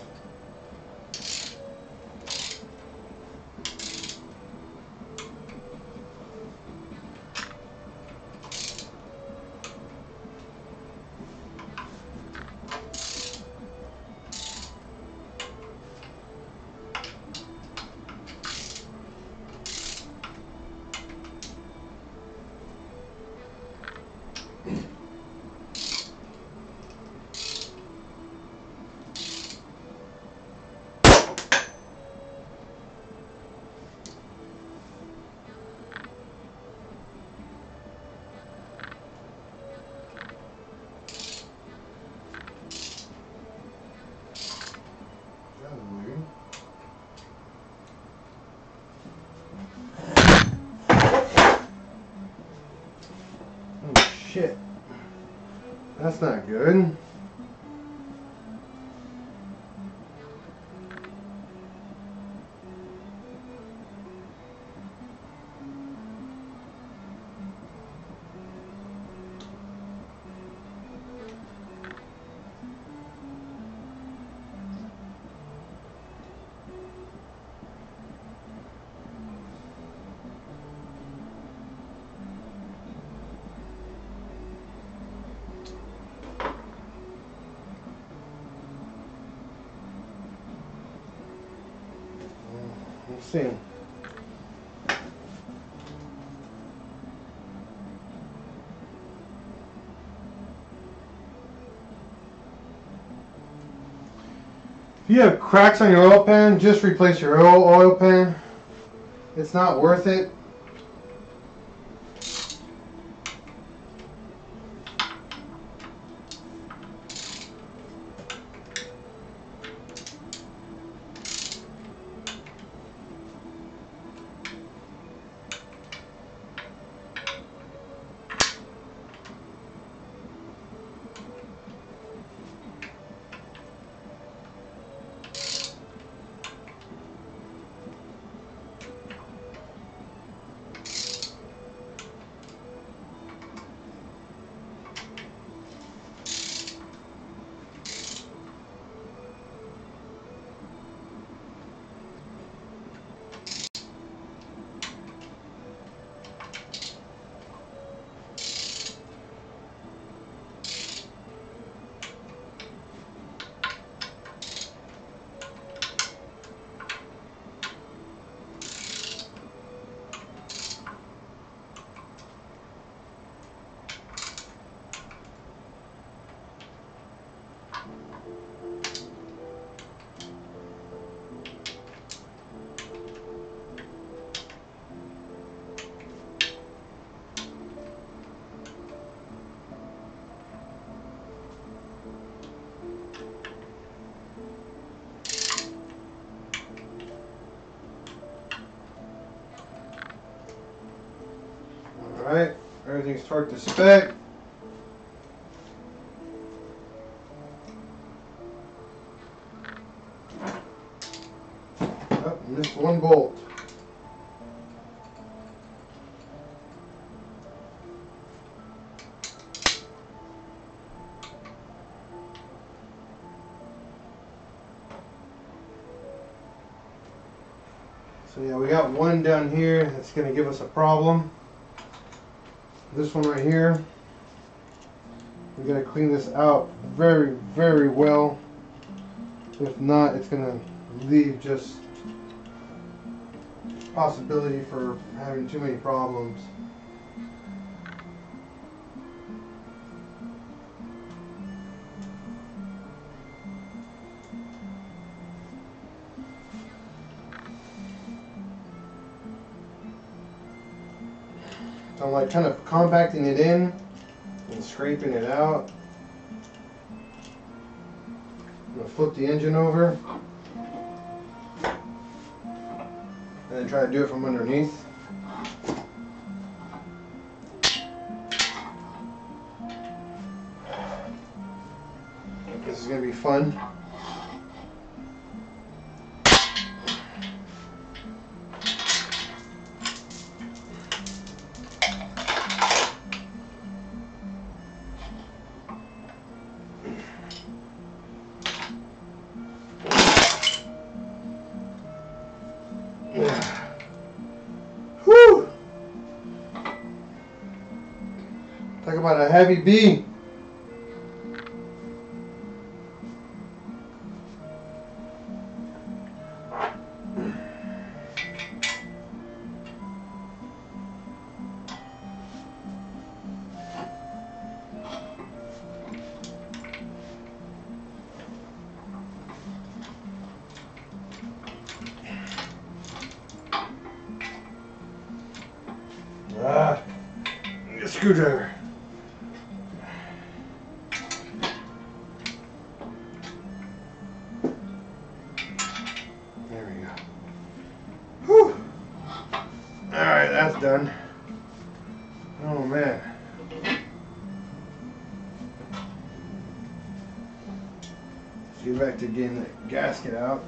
Oh shit. That's not good. Let's see. If you have cracks on your oil pan, just replace your oil pan. It's not worth it. Alright, everything's torqued to spec. Oh, missed one bolt. So yeah, we got one down here that's going to give us a problem. This one right here, we're going to clean this out very, very well. If not, it's going to leave just possibility for having too many problems. So I'm like kind of compacting it in and scraping it out. I'm going to flip the engine over and then try to do it from underneath. This is going to be fun. Whew! Talk about a heavy bee. Need a screwdriver. There we go. Whew. Alright, that's done. Oh man. Let's get back to getting the gasket out.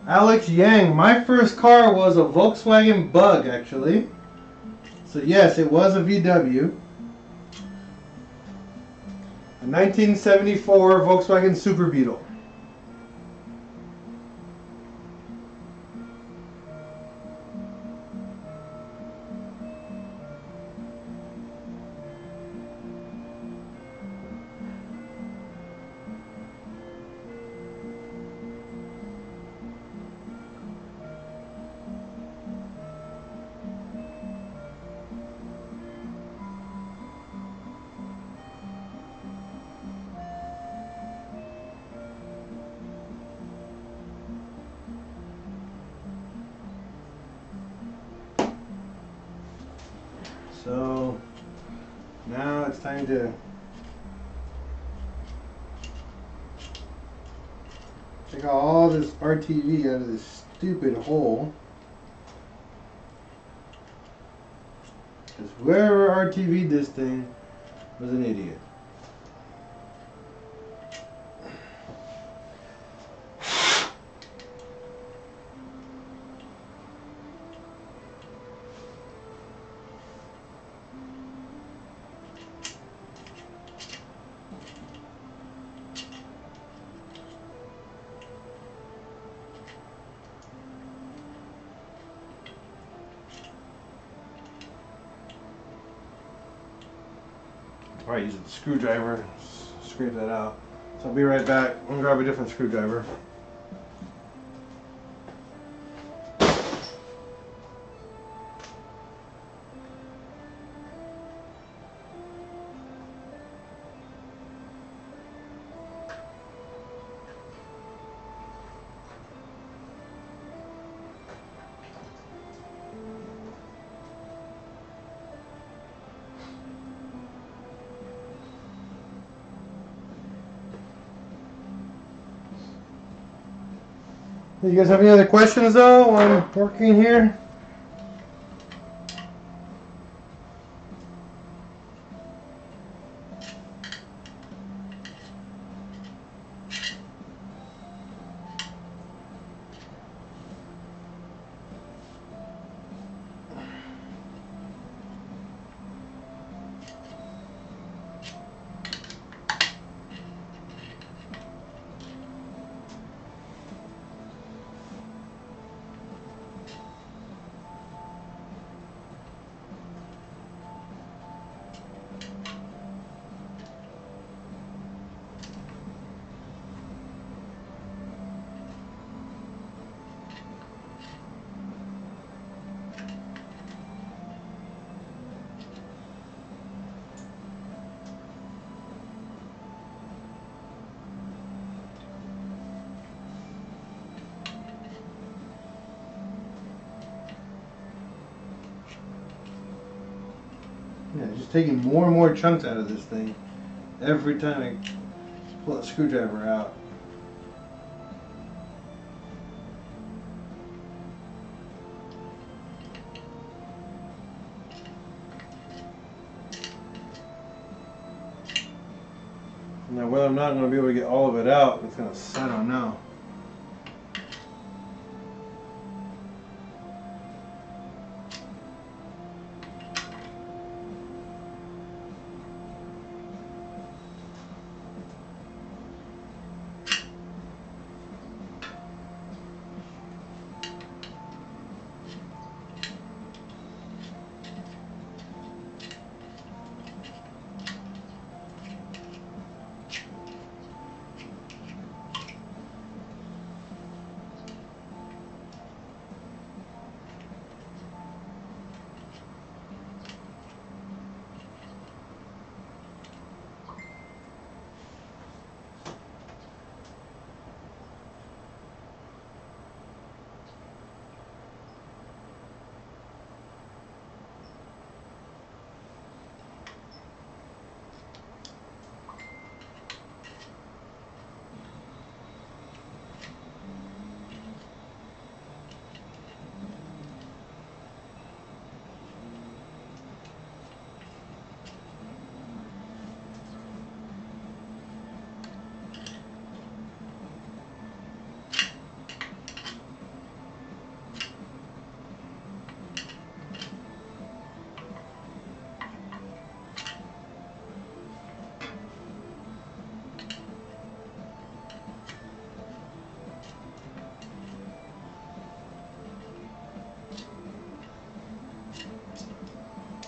Alex Yang, my first car was a Volkswagen Bug actually. So yes, it was a VW. A 1974 Volkswagen Super Beetle. So now it's time to take all this RTV out of this stupid hole. Because whoever RTV'd this thing was an idiot. Probably use a screwdriver, scrape that out. So I'll be right back. I'm gonna grab a different screwdriver. You guys have any other questions though while I'm working here? Yeah, just taking more and more chunks out of this thing every time I pull a screwdriver out. Now whether I'm not going to be able to get all of it out, it's going to, I don't know.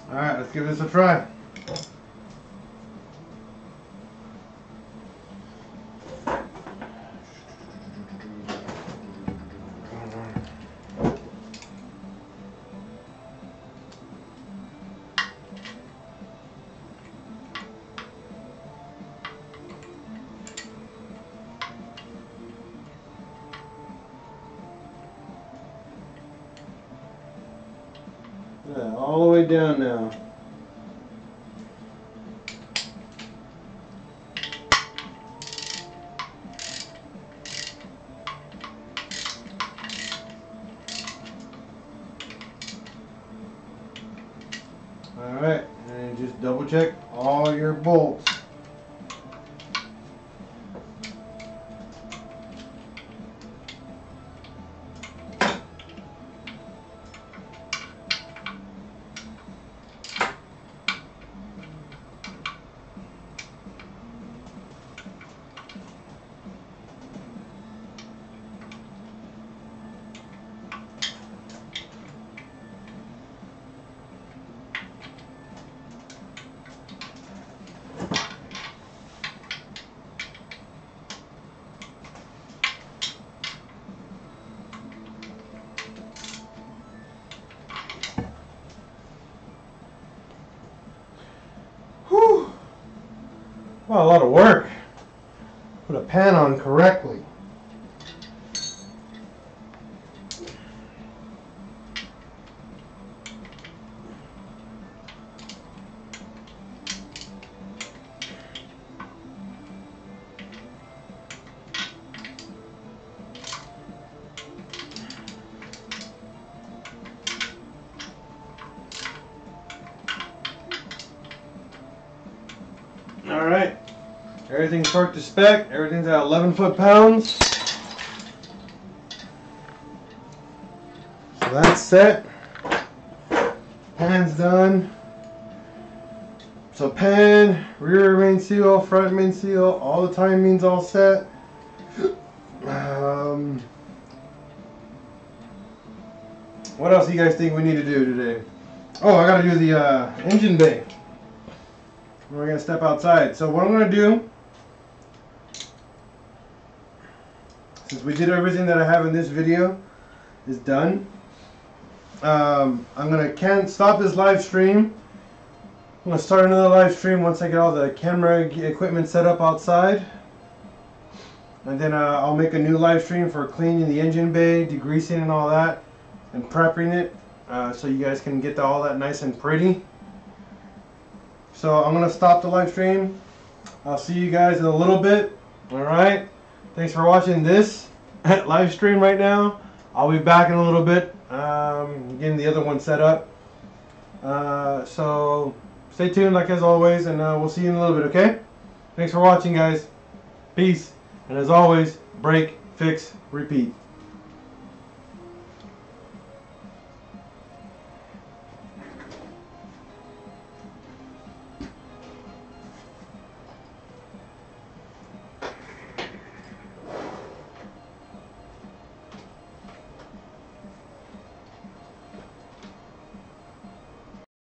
Alright, let's give this a try. Yeah, all the way down now. Alright, and just double check all your bolts. Whew. Well, a lot of work. Put a pan on correctly. Alright, everything's torqued to spec, everything's at 11 foot-pounds. So that's set. Pan's done. So pan, rear main seal, front main seal, all the timing's all set. What else do you guys think we need to do today? Oh, I gotta do the engine bay. We're going to step outside. So what I'm going to do, since we did everything that I have in this video is done, I'm going to stop this live stream. I'm going to start another live stream once I get all the camera equipment set up outside. And then I'll make a new live stream for cleaning the engine bay, degreasing and all that, and prepping it so you guys can get all that nice and pretty. So I'm going to stop the live stream. I'll see you guys in a little bit. Alright. Thanks for watching this live stream right now. I'll be back in a little bit getting the other one set up. So stay tuned like as always, and we'll see you in a little bit, okay? Thanks for watching, guys. Peace. And as always, break, fix, repeat.